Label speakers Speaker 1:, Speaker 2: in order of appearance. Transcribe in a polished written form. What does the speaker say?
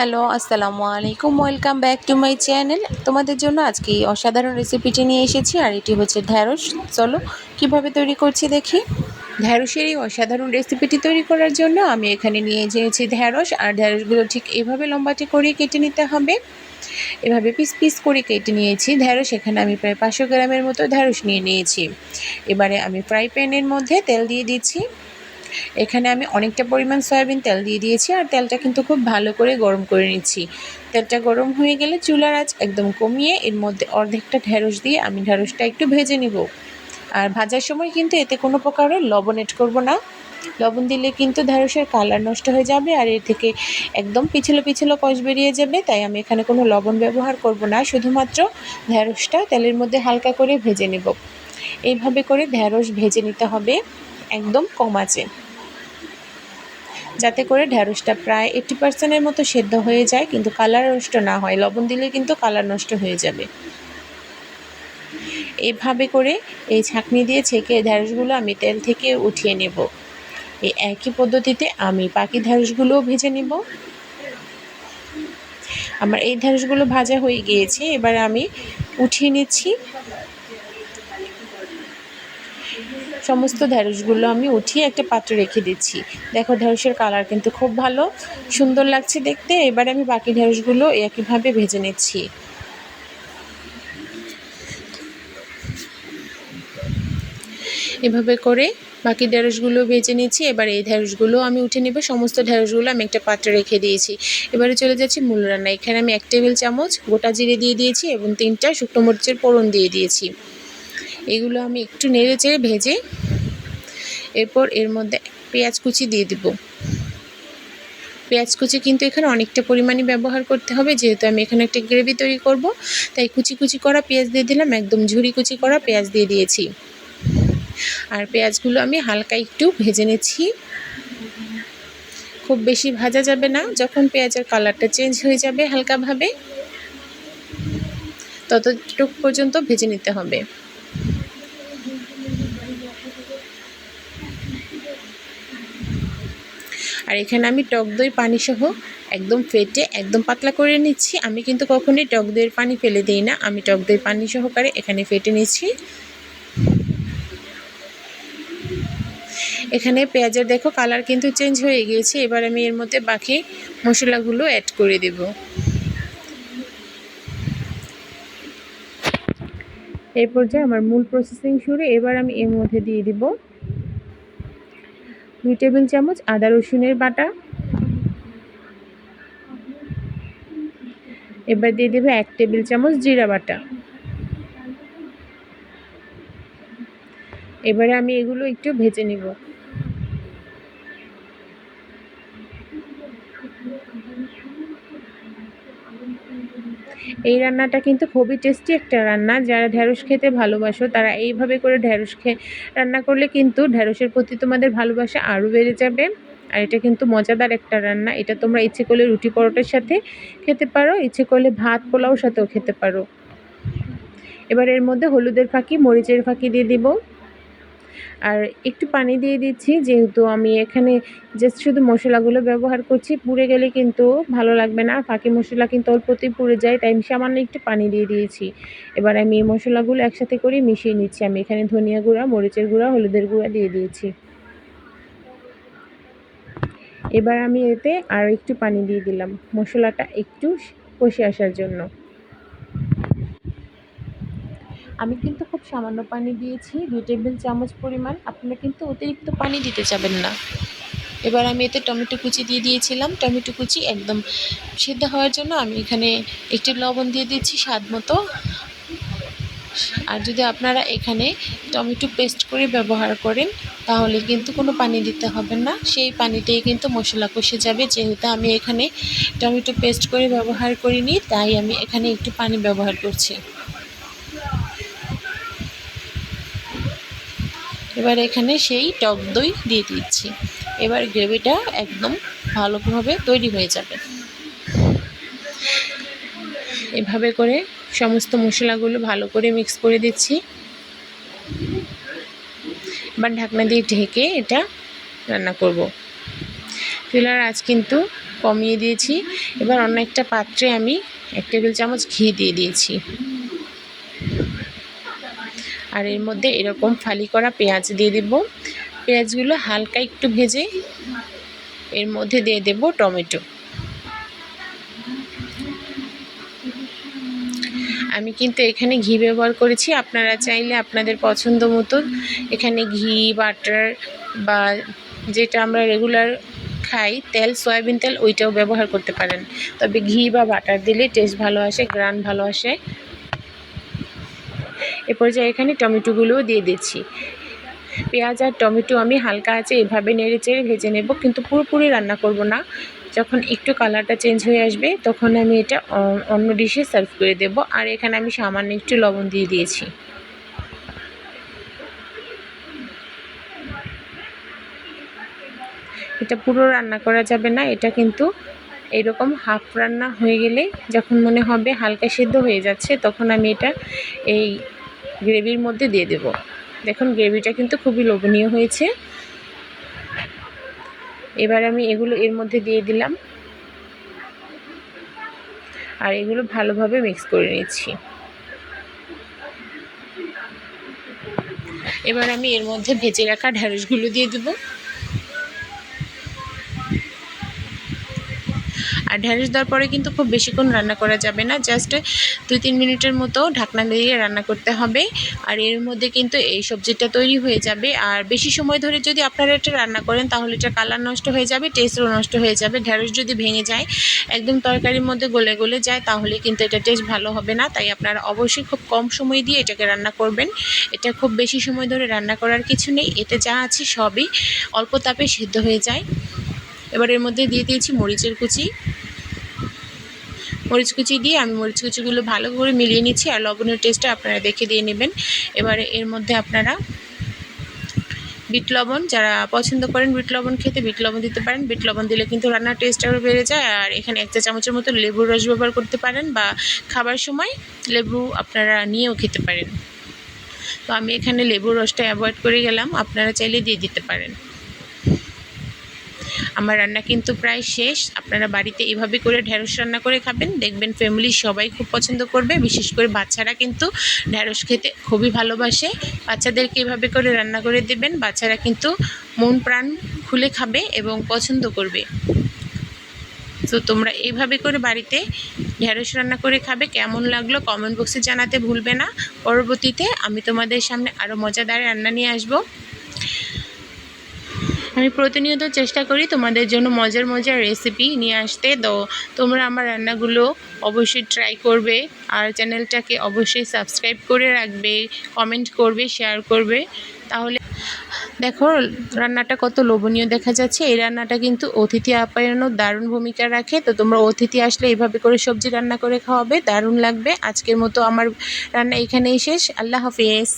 Speaker 1: Hello, আসসালামু আলাইকুম। Welcome back to my channel. তোমাদের জন্য আজকে এই অসাধারণ রেসিপিটি নিয়ে এসেছি, আর এটি হচ্ছে ঢ্যাঁড়স। চলো কিভাবে তৈরি করছি দেখি। ঢ্যাঁড়সের এই অসাধারণ রেসিপিটি তৈরি করার জন্য আমি এখানে নিয়ে নিয়েছি ঢ্যাঁড়স, আর ঢ্যাঁড়সগুলো ঠিক এভাবে লম্বাটে করে কেটে নিতে হবে। এভাবে পিস পিস করে কেটে নিয়েছি ঢ্যাঁড়স। এখানে আমি প্রায় 500 গ্রামের মতো ঢ্যাঁড়স নিয়ে নিয়েছি। এবারে আমি ফ্রাই প্যানের মধ্যে তেল দিয়ে দিচ্ছি। এখানে আমি অনেকটা পরিমাণ সয়াবিন তেল দিয়ে দিয়েছি, আর তেলটা কিন্তু খুব ভালো করে গরম করে নিচ্ছি। তেলটা গরম হয়ে গেলে চুলার আঁচ একদম কমিয়ে এর মধ্যে অর্ধেকটা ঢ্যাঁড়স দিয়ে আমি ঢ্যাঁড়সটা একটু ভেজে নিব। আর ভাজার সময় কিন্তু এতে কোনো প্রকারের লবণ এড করব না। লবণ দিলে কিন্তু ঢ্যাঁড়সের কালার নষ্ট হয়ে যাবে, আর এর থেকে একদম পিছলো পিছলো কষ বেরিয়ে যাবে। তাই আমি এখানে কোনো লবণ ব্যবহার করব না, শুধুমাত্র ঢ্যাঁড়সটা তেলের মধ্যে হালকা করে ভেজে নেব। এইভাবে করে ঢ্যাঁড়স ভেজে নিতে হবে একদম কম আঁচে, যাতে করে ঢ্যাঁড়সটা প্রায় 80% মতো সেদ্ধ হয়ে যায়, কিন্তু কালার নষ্ট না হয়। লবণ দিলে কিন্তু কালার নষ্ট হয়ে যাবে। এইভাবে করে এই ছাঁকনি দিয়ে ছেঁকে ঢ্যাঁড়সগুলো আমি তেল থেকে উঠিয়ে নেব। এই একই পদ্ধতিতে আমি বাকি ঢ্যাঁড়সগুলোও ভেজে নেব। আমার এই ঢ্যাঁড়সগুলো ভাজা হয়ে গিয়েছে, এবার আমি উঠিয়ে নিচ্ছি। সমস্ত ঢ্যাঁড়সগুলো আমি উঠিয়ে একটা পাত্রে রেখে দিচ্ছি। দেখো, ঢ্যাঁড়সের কালার কিন্তু খুব ভালো সুন্দর লাগছে দেখতে। এবার আমি বাকি ঢ্যাঁড়সগুলো একইভাবে ভেজে নিচ্ছি। এভাবে করে বাকি ঢ্যাঁড়সগুলো ভেজে নিচ্ছি। এবার এই ঢ্যাঁড়সগুলো আমি উঠে নেব। সমস্ত ঢ্যাঁড়সগুলো আমি একটা পাত্রে রেখে দিয়েছি। এবারে চলে যাচ্ছি মূল রান্না। এখানে আমি 1 টেবিল চামচ গোটা জিরে দিয়ে দিয়েছি এবং 3টা শুকনো মরিচের ফোড়ন দিয়ে দিয়েছি। এগুলো আমি একটু নেড়ে চেড়ে ভেজে এরপর এর মধ্যে পেঁয়াজ কুচি দিয়ে দিব। পেঁয়াজ কুচি কিন্তু এখানে অনেকটা পরিমাণে ব্যবহার করতে হবে, যেহেতু আমি এখানে একটা গ্রেভি তৈরি করব। তাই কুচি কুচি করা পেঁয়াজ দিয়ে দিলাম, একদম ঝুরি কুচি করা পেঁয়াজ দিয়ে দিয়েছি। আর পেঁয়াজগুলো আমি হালকা একটু ভেজে নিচ্ছি, খুব বেশি ভাজা যাবে না। যখন পেঁয়াজের কালারটা চেঞ্জ হয়ে যাবে হালকাভাবে, ততটুকু পর্যন্ত ভেজে নিতে হবে। আর এখানে আমি টক দই পানি সহ একদম ফেটে একদম পাতলা করে নিচ্ছি। আমি কিন্তু কখনোই টক দইয়ের পানি ফেলে দিই না, আমি টক দই পানি সহকারে এখানে ফেটে নিচ্ছি। এখানে পেঁয়াজের দেখো কালার কিন্তু চেঞ্জ হয়ে গিয়েছে। এবার আমি এর মধ্যে বাকি মশলাগুলো অ্যাড করে দেব। এই পর্যায়ে আমার মূল প্রসেসিং শুরু। এবার আমি এর মধ্যে দিয়ে দিব 2 টেবিল চামচ আদা রসুনের বাটা। এবার দিয়ে দেব 1 টেবিল চামচ জিরা বাটা। এবারে আমি এগুলো একটু ভেজে নিব। এই রান্নাটা কিন্তু খুবই টেস্টি একটা রান্না। যারা ঢ্যাঁড়স খেতে ভালোবাসো তারা এইভাবে করে ঢ্যাঁড়স রান্না করলে কিন্তু ঢ্যাঁড়সের প্রতি তোমাদের ভালোবাসা আরও বেড়ে যাবে। আর এটা কিন্তু মজাদার একটা রান্না। এটা তোমরা ইচ্ছে করলে রুটি পরোটার সাথে খেতে পারো, ইচ্ছে করলে ভাত পোলাওর সাথেও খেতে পারো। এবার এর মধ্যে হলুদের ফাঁকি মরিচের ফাঁকি দিয়ে দিব, আর একটু পানি দিয়ে দিচ্ছি, যেহেতু আমি এখানে জাস্ট শুধু মশলাগুলো ব্যবহার করছি। পুড়ে গেলে কিন্তু ভালো লাগবে না, ফাঁকি মশলা কিন্তু অল্পতেই পুড়ে যায়, তাই আমি সামান্য একটু পানি দিয়ে দিয়েছি। এবার আমি এই মশলাগুলো একসাথে করে মিশিয়ে নিচ্ছি। আমি এখানে ধনিয়া গুঁড়া, মরিচের গুঁড়া, হলুদের গুঁড়া দিয়ে দিয়েছি। এবার আমি এতে আরও একটু পানি দিয়ে দিলাম মশলাটা একটু কষে আসার জন্য। আমি কিন্তু খুব সামান্য পানি দিয়েছি, 2 টেবিল চামচ পরিমাণ। আপনারা কিন্তু অতিরিক্ত পানি দিতে যাবেন না। এবার আমি এতে টমেটো কুচি দিয়ে দিয়েছিলাম। টমেটো কুচি একদম সিদ্ধ হওয়ার জন্য আমি এখানে একটু লবণ দিয়ে দিচ্ছি স্বাদ মতো। আর যদি আপনারা এখানে টমেটো পেস্ট করে ব্যবহার করেন তাহলে কিন্তু কোনো পানি দিতে হবে না, সেই পানিতেই কিন্তু মশলা কষে যাবে। যেহেতু আমি এখানে টমেটো পেস্ট করে ব্যবহার করিনি, তাই আমি এখানে একটু পানি ব্যবহার করছি। এবার এখানে সেই টক দই দিয়ে দিচ্ছি। এবার গ্রেভিটা একদম ভালোভাবে তৈরি হয়ে যাবে। এভাবে করে সমস্ত মশলাগুলো ভালো করে মিক্স করে দিচ্ছি। এবার ঢাকনা দিয়ে ঢেকে এটা রান্না করব। চুলার আঁচ কিন্তু কমিয়ে দিয়েছি। এবার অন্য একটা পাত্রে আমি 1 টেবিল চামচ ঘি দিয়ে দিয়েছি। আর এর মধ্যে এরকম ফালি করা পেঁয়াজ দিয়ে দেব। পেঁয়াজগুলো হালকা একটু ভেজে এর মধ্যে দিয়ে দেব টমেটো। আমি কিন্তু এখানে ঘি ব্যবহার করেছি, আপনারা চাইলে আপনাদের পছন্দ মতো এখানে ঘি, বাটার বা যেটা আমরা রেগুলার খাই তেল, সয়াবিন তেল, ওইটাও ব্যবহার করতে পারেন। তবে ঘি বা বাটার দিলে টেস্ট ভালো আসে, গ্রান ভালো আসে। এ পর্যায়ে এখানে টমেটোগুলোও দিয়ে দিচ্ছি। পেঁয়াজ আর টমেটো আমি হালকা আঁচে এভাবে নেড়েচেড়ে ভেজে নেব, কিন্তু পুরোপুরি রান্না করব না। যখন একটু কালারটা চেঞ্জ হয়ে আসবে তখন আমি এটা অন্য ডিশে সার্ভ করে দেব। আর এখানে আমি সামান্য একটু লবণ দিয়ে দিয়েছি। এটা পুরো রান্না করা যাবে না, এটা কিন্তু এরকম হাফ রান্না হয়ে গেলে যখন মনে হবে হালকা সিদ্ধ হয়ে যাচ্ছে তখন আমি এটা এই গ্রেভির মধ্যে দিয়ে দেব। দেখুন গ্রেভিটা কিন্তু খুবই লোভনীয় হয়েছে। এবার আমি এগুলো এর মধ্যে দিয়ে দিলাম আর এগুলো ভালোভাবে মিক্স করে নিচ্ছি। এবার আমি এর মধ্যে ভেজে রাখা ঢ্যাঁড়সগুলো দিয়ে দেবো। আর ঢ্যাঁড়স দেওয়ার পরে কিন্তু খুব বেশিক্ষণ রান্না করা যাবে না, জাস্ট 2-3 মিনিটের মতো ঢাকনা দিয়ে রান্না করতে হবে। আর এর মধ্যে কিন্তু এই সবজিটা তৈরি হয়ে যাবে। আর বেশি সময় ধরে যদি আপনারা এটা রান্না করেন তাহলে এটা কালার নষ্ট হয়ে যাবে, টেস্টও নষ্ট হয়ে যাবে। ঢ্যাঁড়স যদি ভেঙে যায়, একদম তরকারির মধ্যে গলে গলে যায়, তাহলে কিন্তু এটা টেস্ট ভালো হবে না। তাই আপনারা অবশ্যই খুব কম সময় দিয়ে এটাকে রান্না করবেন। এটা খুব বেশি সময় ধরে রান্না করার কিছু নেই, এতে যা আছে সবই অল্প তাপে সিদ্ধ হয়ে যায়। এবার এর মধ্যে দিয়ে দিয়েছি মরিচের কুচি। মরিচ কুচি দিয়ে আমি মরিচ কুচিগুলো ভালো করে মিলিয়ে নিচ্ছি। আর লবণের টেস্টটা আপনারা দেখে দিয়ে নেবেন। এবারে এর মধ্যে আপনারা বিট লবণ, যারা পছন্দ করেন বিট লবণ খেতে, বিট লবণ দিতে পারেন। বিট লবণ দিলে কিন্তু রান্নার টেস্ট আরও বেড়ে যায়। আর এখানে 1 চা চামচের মতো লেবুর রস ব্যবহার করতে পারেন, বা খাবার সময় লেবু আপনারা নিয়েও খেতে পারেন। তো আমি এখানে লেবুর রসটা অ্যাভয়েড করে গেলাম, আপনারা চাইলে দিয়ে দিতে পারেন। আমার রান্না কিন্তু প্রায় শেষ। আপনারা বাড়িতে এভাবে করে ঢ্যাঁড়স রান্না করে খাবেন, দেখবেন ফ্যামিলির সবাই খুব পছন্দ করবে। বিশেষ করে বাচ্চারা কিন্তু ঢ্যাঁড়স খেতে খুবই ভালোবাসে। বাচ্চাদেরকে এভাবে করে রান্না করে দেবেন, বাচ্চারা কিন্তু মন প্রাণ খুলে খাবে এবং পছন্দ করবে। তো তোমরা এইভাবে করে বাড়িতে ঢ্যাঁড়স রান্না করে খাবে। কেমন লাগলো কমেন্ট বক্সে জানাতে ভুলবে না। পরবর্তীতে আমি তোমাদের সামনে আরও মজাদার রান্না নিয়ে আসবো। আমি প্রতিনিয়ত চেষ্টা করি তোমাদের জন্য মজার মজার রেসিপি নিয়ে আসতে। তো তোমরা আমার রান্নাগুলো অবশ্যই ট্রাই করবে, আর চ্যানেলটাকে অবশ্যই সাবস্ক্রাইব করে রাখবে, কমেন্ট করবে, শেয়ার করবে। তাহলে দেখো রান্নাটা কত লোভনীয় দেখা যাচ্ছে। এই রান্নাটা কিন্তু অতিথি আপ্যায়নেও দারুণ ভূমিকা রাখে। তো তোমরা অতিথি আসলে এইভাবে করে সবজি রান্না করে খাওয়াবে, দারুণ লাগবে। আজকের মতো আমার রান্না এখানেই শেষ। আল্লাহ হাফেজ।